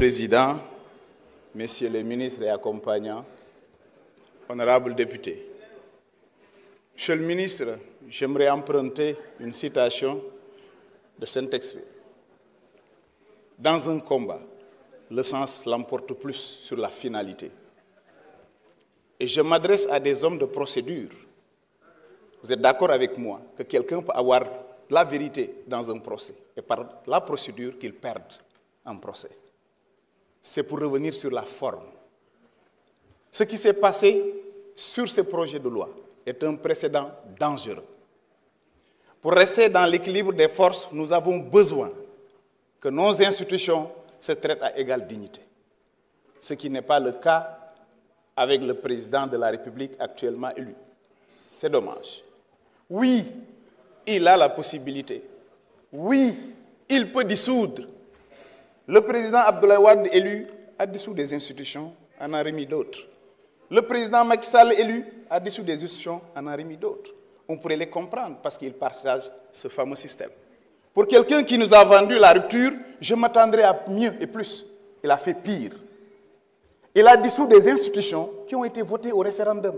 Président, Messieurs les ministres et accompagnants, honorables députés. Monsieur le ministre, j'aimerais emprunter une citation de Saint-Exupéry. Dans un combat, le sens l'emporte plus sur la finalité. Et je m'adresse à des hommes de procédure. Vous êtes d'accord avec moi que quelqu'un peut avoir la vérité dans un procès et par la procédure qu'il perde en procès. C'est pour revenir sur la forme. Ce qui s'est passé sur ce projet de loi est un précédent dangereux. Pour rester dans l'équilibre des forces, nous avons besoin que nos institutions se traitent à égale dignité. Ce qui n'est pas le cas avec le président de la République actuellement élu. C'est dommage. Oui, il a la possibilité. Oui, il peut dissoudre. Le président Abdoulaye Wade élu a dissous des institutions, en a remis d'autres. Le président Macky Sall élu a dissous des institutions, en a remis d'autres. On pourrait les comprendre parce qu'ils partagent ce fameux système. Pour quelqu'un qui nous a vendu la rupture, je m'attendrais à mieux et plus. Il a fait pire. Il a dissous des institutions qui ont été votées au référendum.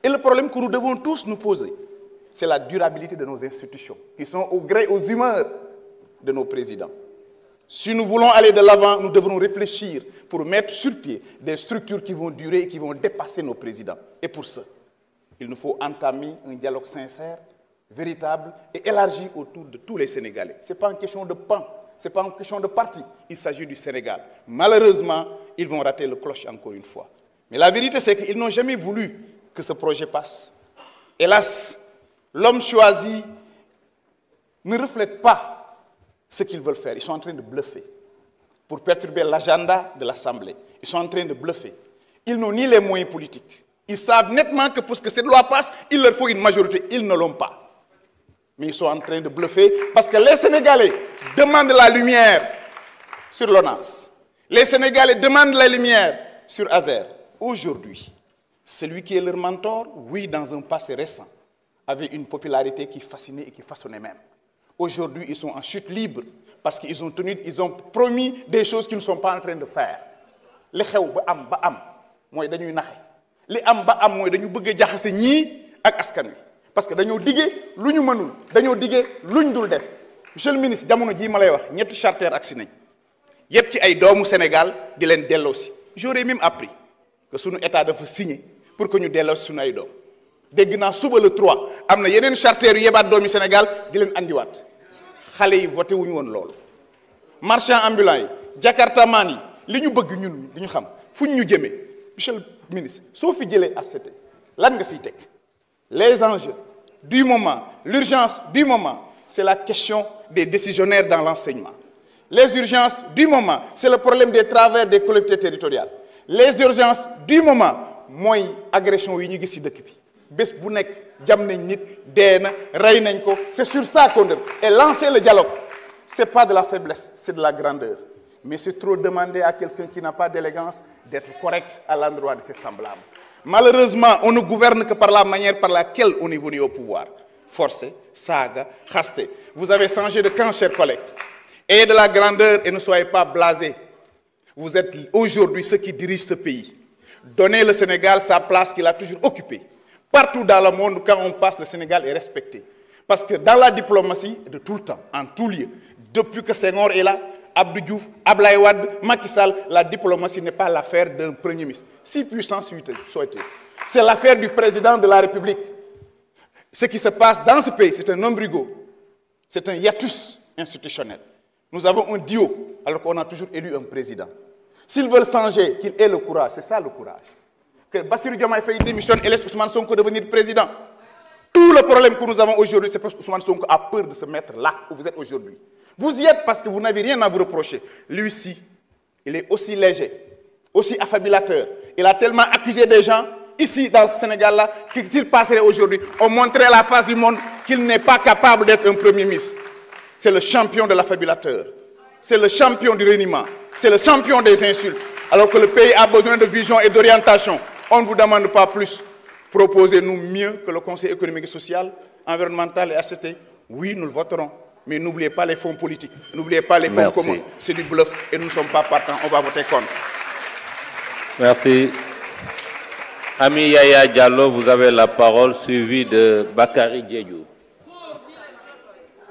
Et le problème que nous devons tous nous poser, c'est la durabilité de nos institutions, qui sont au gré, aux humeurs de nos présidents. Si nous voulons aller de l'avant, nous devrons réfléchir pour mettre sur pied des structures qui vont durer et qui vont dépasser nos présidents. Et pour ça, il nous faut entamer un dialogue sincère, véritable et élargi autour de tous les Sénégalais. Ce n'est pas une question de pan, ce n'est pas une question de parti, il s'agit du Sénégal. Malheureusement, ils vont rater le cloche encore une fois. Mais la vérité, c'est qu'ils n'ont jamais voulu que ce projet passe. Hélas, l'homme choisi ne reflète pas ce qu'ils veulent faire. Ils sont en train de bluffer pour perturber l'agenda de l'Assemblée. Ils sont en train de bluffer. Ils n'ont ni les moyens politiques. Ils savent nettement que pour que cette loi passe, il leur faut une majorité. Ils ne l'ont pas. Mais ils sont en train de bluffer parce que les Sénégalais demandent la lumière sur l'ONAS. Les Sénégalais demandent la lumière sur Azer. Aujourd'hui, celui qui est leur mentor, oui, dans un passé récent, avait une popularité qui fascinait et qui façonnait même. Aujourd'hui, ils sont en chute libre parce qu'ils ont promis des choses qu'ils ne sont pas en train de faire. Les xew ba am mooy dañuy naxe li am ba am mooy dañu bëgg a jaxase ñii ak askan wi parce que dañoo diggee lu ñu mënul dañoo diggee lu ñu dul def. Monsieur le ministre jamono jii ma lay wax ñetti charter agsi nañ yépp ci ay doomu Sénégal di leen delloosi. J'aurais même appris que sunu état dafa signé pour que ñu delloosi sunu ay doom. dégg naa suba le 3 am na yeneen charter yu yebaat doomi Sénégal di leen andiwaat xale yi voté wuñu woon loolu. marchand ambulant yi jakartaman yi li ñu bëgg ñun li ñu xam fuñ ñu jëmee monsieur le ministre soo fi jëlee ACT lan nga fiy teg les enjeux du moment l'urgence du moment c'est la question des décisionnaires dans l'enseignement. Les urgences du moment c'est le problème des travers des collectivités territoriales. Les urgences du moment mooy agression yi ñu gis ci dëkk bi bés bu nekk jam nañ nit dee na rey nañ ko. C'est sur ça qu'on doit et lancer le dialogue. C'est pas de la faiblesse, c'est de la grandeur. Mais c'est trop demander à quelqu'un qui n'a pas d'élégance d'être correct à l'endroit de ses semblables. Malheureusement, on ne gouverne que par la manière par laquelle on est venu au pouvoir. Forcé, saga, khasté. Vous avez changé de camp, chers collègues. Ayez de la grandeur et ne soyez pas blasés. Vous êtes aujourd'hui ceux qui dirigent ce pays. Donnez le Sénégal sa place qu'il a toujours occupée. Partout dans le monde, quand on passe, le Sénégal est respecté. Parce que dans la diplomatie, de tout le temps, en tout lieu, depuis que Senghor est là, Abdou Diouf, Abdoulaye Wade, Macky Sall, la diplomatie n'est pas l'affaire d'un premier ministre. Si puissant soit-il. C'est l'affaire du président de la République. Ce qui se passe dans ce pays, c'est un ombrigo. C'est un hiatus institutionnel. Nous avons un duo, alors qu'on a toujours élu un président. S'ils veulent changer, qu'ils aient le courage. C'est ça le courage. Que Bassirou Diomaye Faye démissionne et laisse Ousmane Sonko devenir président. Tout le problème que nous avons aujourd'hui, c'est parce que Ousmane Sonko a peur de se mettre là où vous êtes aujourd'hui. Vous y êtes parce que vous n'avez rien à vous reprocher. Lui-ci, il est aussi léger, aussi affabilateur. Il a tellement accusé des gens ici dans ce Sénégal-là que s'il passerait aujourd'hui, on montrerait à la face du monde qu'il n'est pas capable d'être un premier ministre. C'est le champion de l'affabilateur. C'est le champion du reniement. C'est le champion des insultes. Alors que le pays a besoin de vision et d'orientation. On ne vous demande pas plus. Proposez-nous mieux que le Conseil économique et social, environnemental et ACT. Oui, nous le voterons. Mais n'oubliez pas les fonds politiques, n'oubliez pas les fonds communs. C'est du bluff et nous ne sommes pas partants, on va voter contre. Merci. Ami Yaya Diallo, vous avez la parole, suivi de Bakary Diédhiou.